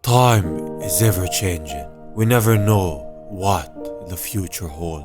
Time is ever changing. We never know what the future holds.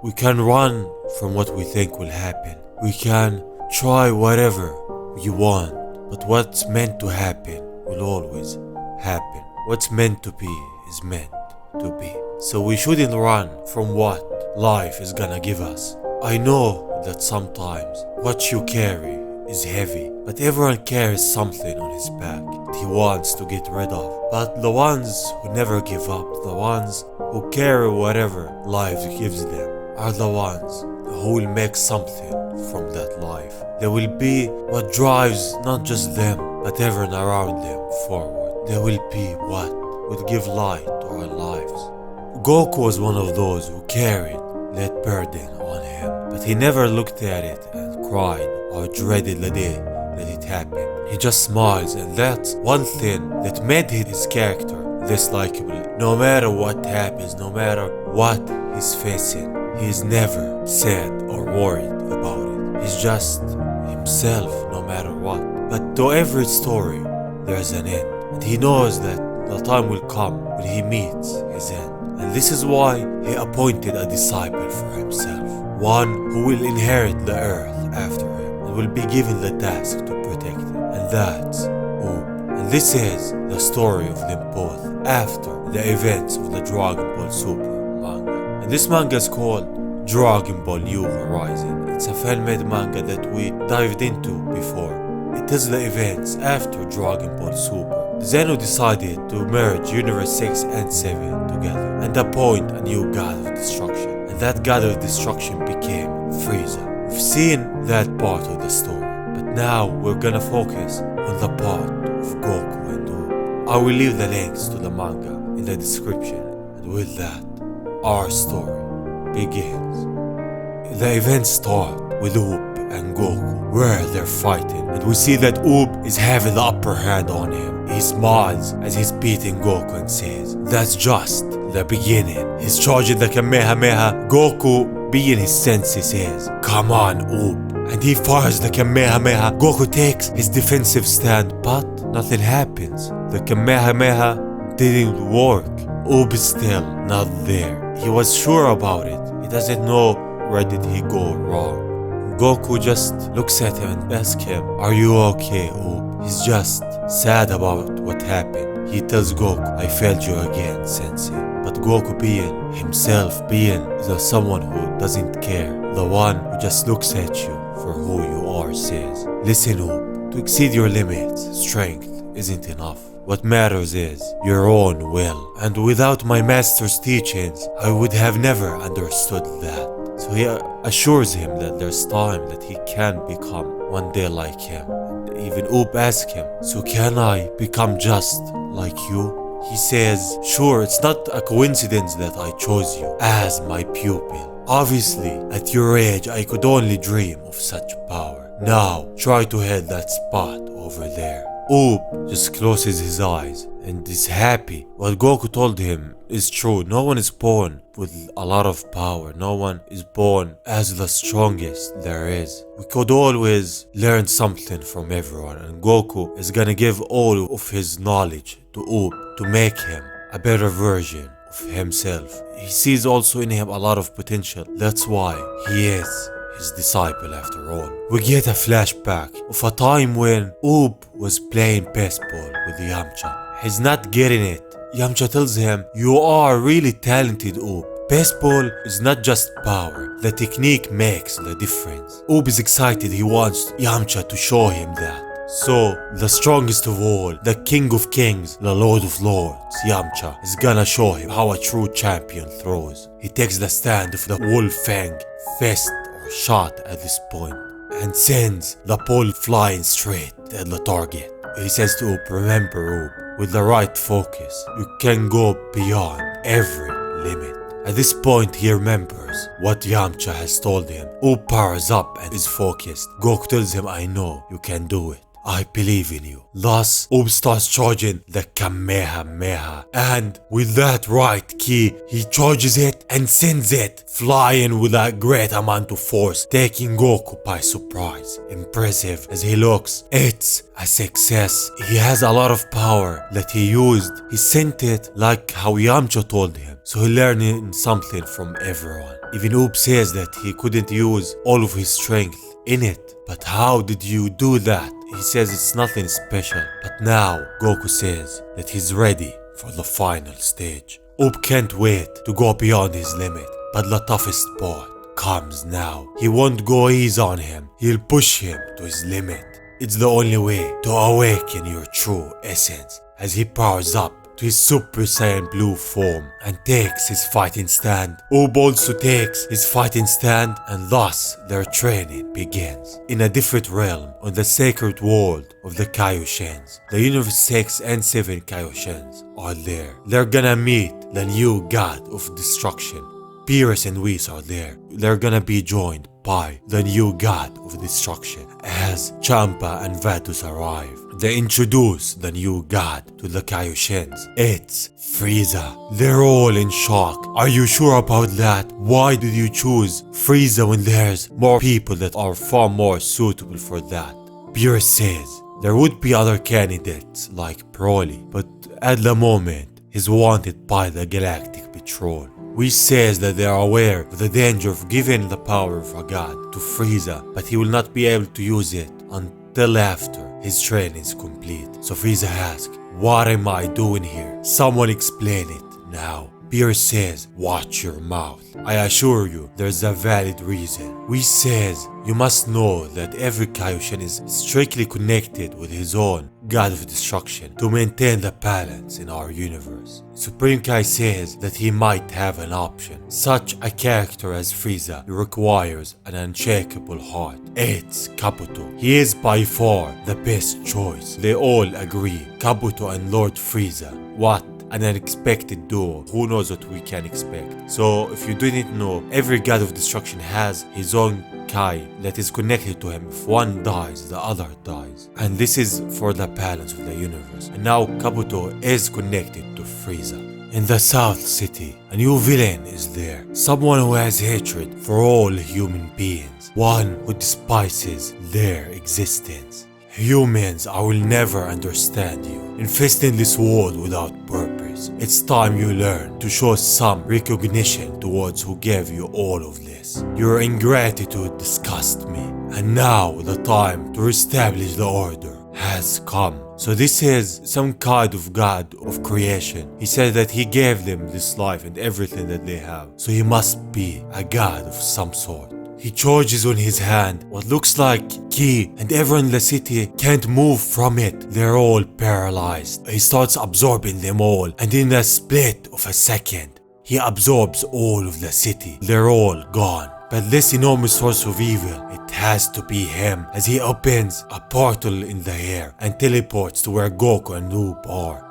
We can run from what we think will happen. We can try whatever we want, but what's meant to happen will always happen. What's meant to be is meant to be. So we shouldn't run from what life is gonna give us. I know that sometimes what you carry is heavy, but everyone carries something on his back that he wants to get rid of. But the ones who never give up, the ones who carry whatever life gives them, are the ones who will make something from that life. They will be what drives not just them, but everyone around them forward. They will be what would give light to our lives. Goku was one of those who carried that burden on him, but he never looked at it and cried or dreaded the day that it happened. He just smiles, and that's one thing that made his character this likable. No matter what happens, no matter what he's facing, he's never sad or worried about it. He's just himself no matter what. But to every story, there's an end, and he knows that the time will come when he meets his end. And this is why he appointed a disciple for himself, one who will inherit the earth after him and will be given the task to protect it, and that's Oob. And this is the story of them both after the events of the Dragon Ball Super manga. And this manga is called Dragon Ball New Horizon. It's a fan-made manga that we dived into before. It tells the events after Dragon Ball Super. Zeno decided to merge Universe 6 and 7 together and appoint a new god of destruction. And that god of destruction became Frieza. We've seen that part of the story, but now we're gonna focus on the part of Goku and Oob. I will leave the links to the manga in the description, and with that, our story begins. The events start with Oob and Goku, where they're fighting, and we see that Oob is having the upper hand on him. He smiles as he's beating Goku and says, "That's just the beginning." He's charging the Kamehameha. Goku, being his sensei, says, "Come on, Oob." And he fires the Kamehameha. Goku takes his defensive stand, but nothing happens. The Kamehameha didn't work. Oob is still not there. He was sure about it. He doesn't know where did he go wrong. Goku just looks at him and asks him, "Are you okay, Oob?" He's just sad about what happened. He tells Goku, "I failed you again, Sensei." But Goku, being himself, being the someone who doesn't care, the one who just looks at you for who you are, says, "Listen, Oob, to exceed your limits, strength isn't enough. What matters is your own will. And without my master's teachings, I would have never understood that." So he assures him that there's time that he can become one day like him. And even Oob asks him, "So can I become just like you?" He says, "Sure, it's not a coincidence that I chose you as my pupil. Obviously, at your age, I could only dream of such power. Now, try to hit that spot over there." Oob just closes his eyes and is happy. What Goku told him is true. No one is born with a lot of power. No one is born as the strongest there is. We could always learn something from everyone, and Goku is gonna give all of his knowledge to Oob to make him a better version of himself. He sees also in him a lot of potential. That's why he is his disciple after all. We get a flashback of a time when Oob was playing baseball with Yamcha. He's not getting it. Yamcha tells him, "You are really talented, Oob. Baseball is not just power. The technique makes the difference." Oob is excited. He wants Yamcha to show him that. So, the strongest of all, the king of kings, the lord of lords, Yamcha, is gonna show him how a true champion throws. He takes the stand of the wolf fang fist or shot at this point and sends the ball flying straight at the target. He says to Oob, "Remember, Oob, with the right focus, you can go beyond every limit." At this point, he remembers what Yamcha has told him. Oob powers up and is focused. Goku tells him, "I know you can do it." I believe in you. Thus, Oth'Z starts charging the Kamehameha, and with that right key, he charges it and sends it flying with a great amount of force, taking Goku by surprise. Impressive as he looks, it's a success. He has a lot of power that he used. He sent it like how Yamcha told him, so he learning something from everyone. Even Oth'Z says that he couldn't use all of his strength in it. But how did you do that? He says it's nothing special. But now Goku says that he's ready for the final stage. Oth'Z can't wait to go beyond his limit. But the toughest part comes now. He won't go easy on him. He'll push him to his limit. It's the only way to awaken your true essence. As he powers up to his Super Saiyan Blue form and takes his fighting stand, Oth'Z also takes his fighting stand, and thus their training begins. In a different realm, on the sacred world of the Kaioshins, the Universe 6 and 7 Kaioshins are there. They're gonna meet the new god of destruction. Beerus and Whis are there. They're gonna be joined by the new god of destruction. As Champa and Vatus arrive, they introduce the new god to the Kaioshins. It's Frieza. They're all in shock. Are you sure about that? Why did you choose Frieza when there's more people that are far more suitable for that? Beerus says there would be other candidates like Broly, but at the moment he's wanted by the Galactic Patrol. Whis says that they are aware of the danger of giving the power of a god to Frieza, but he will not be able to use it until after his training is complete. So Frieza asks, what am I doing here? Someone explain it now. Beerus says, watch your mouth. I assure you, there's a valid reason. Whis says, you must know that every Kaioshin is strictly connected with his own god of destruction to maintain the balance in our universe. Supreme Kai says that he might have an option. Such a character as Frieza requires an unshakable heart. It's Kabuto. He is by far the best choice. They all agree. Kabuto and Lord Frieza. What an unexpected duo. Who knows what we can expect? So if you didn't know, every god of destruction has his own Kai that is connected to him. If one dies, the other dies. And this is for the balance of the universe. And now Kabuto is connected to Frieza. In the South City, a new villain is there. Someone who has hatred for all human beings. One who despises their existence. Humans, I will never understand you. Infesting this world without purpose. It's time you learn to show some recognition towards who gave you all of this. Your ingratitude disgusts me. And now the time to reestablish the order has come. So this is some kind of god of creation. He said that he gave them this life and everything that they have. So he must be a god of some sort. He charges on his hand what looks like ki, and everyone in the city can't move from it. They're all paralyzed. He starts absorbing them all, and in a split of a second, he absorbs all of the city. They're all gone. But this enormous source of evil, it has to be him, as he opens a portal in the air and teleports to where Goku and Oth'Z are.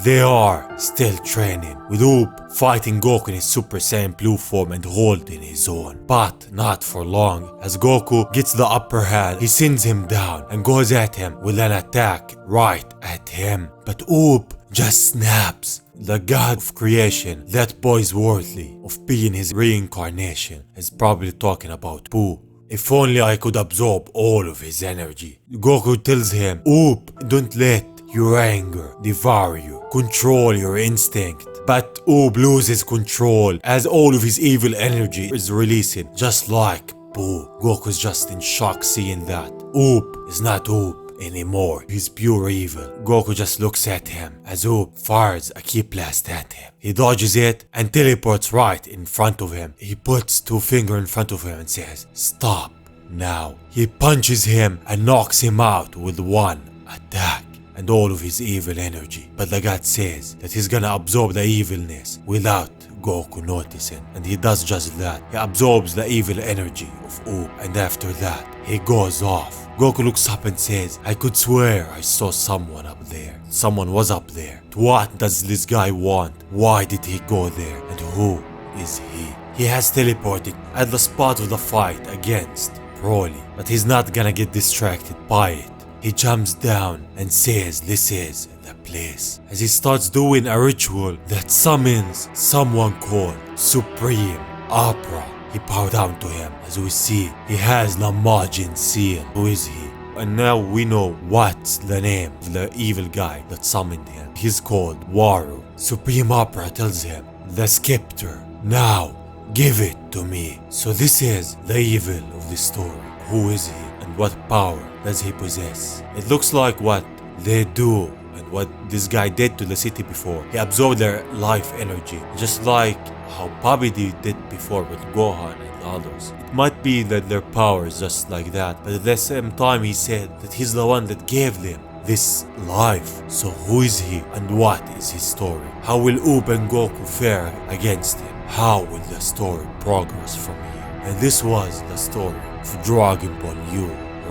They are still training, with Oth'Z fighting Goku in his Super Saiyan Blue form and holding his own. But not for long. As Goku gets the upper hand, he sends him down and goes at him with an attack right at him. But Oth'Z just snaps. The god of creation, that boy is worthy of being his reincarnation, is probably talking about Boo. If only I could absorb all of his energy. Goku tells him, Oth'Z, don't let your anger devour you. Control your instinct. But Oth'Z loses control as all of his evil energy is releasing, just like Boo. Goku's just in shock seeing that. Oth'Z is not Oth'Z anymore. He's pure evil. Goku just looks at him as Oth'Z fires a ki blast at him. He dodges it and teleports right in front of him. He puts two fingers in front of him and says, stop now. He punches him and knocks him out with one attack and all of his evil energy. But the god says that he's gonna absorb the evilness without Goku noticing, and he does just that. He absorbs the evil energy of Oth'Z, and after that he goes off. Goku looks up and says, I could swear I saw someone up there. Someone was up there. What does this guy want? Why did he go there? And who is he? He has teleported at the spot of the fight against Broly, but he's not gonna get distracted by it. He jumps down and says this is the place. As he starts doing a ritual that summons someone called Supreme Opera. He bows down to him. As we see, he has the Majin seal. Who is he? And now we know what's the name of the evil guy that summoned him. He's called Waru. Supreme Opera tells him, the scepter, now give it to me. So this is the evil of the story. Who is he and what power does he possess? It looks like what they do and what this guy did to the city before. He absorbed their life energy, just like how Babidi did before with Gohan and the others. It might be that their power is just like that, but at the same time he said that he's the one that gave them this life. So who is he and what is his story? How will Up and Goku fare against him? How will the story progress from here? And this was the story of Dragon Ball U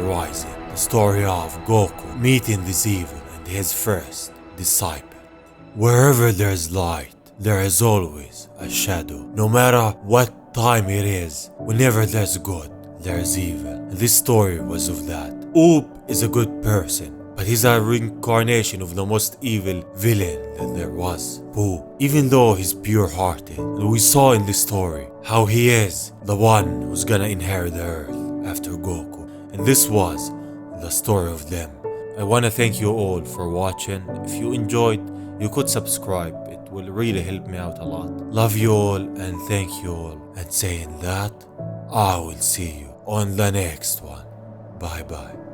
Rising. The story of Goku meeting this evil and his first disciple. Wherever there's light, there is always a shadow. No matter what time it is, whenever there's good, there is evil. And this story was of that. Up is a good person, but he's a reincarnation of the most evil villain that there was, Boo. Even though he's pure-hearted, and we saw in this story how he is the one who's gonna inherit the earth after Goku. And this was the story of them. I wanna thank you all for watching. If you enjoyed, you could subscribe. It will really help me out a lot. Love you all and thank you all. And saying that, I will see you on the next one. Bye bye.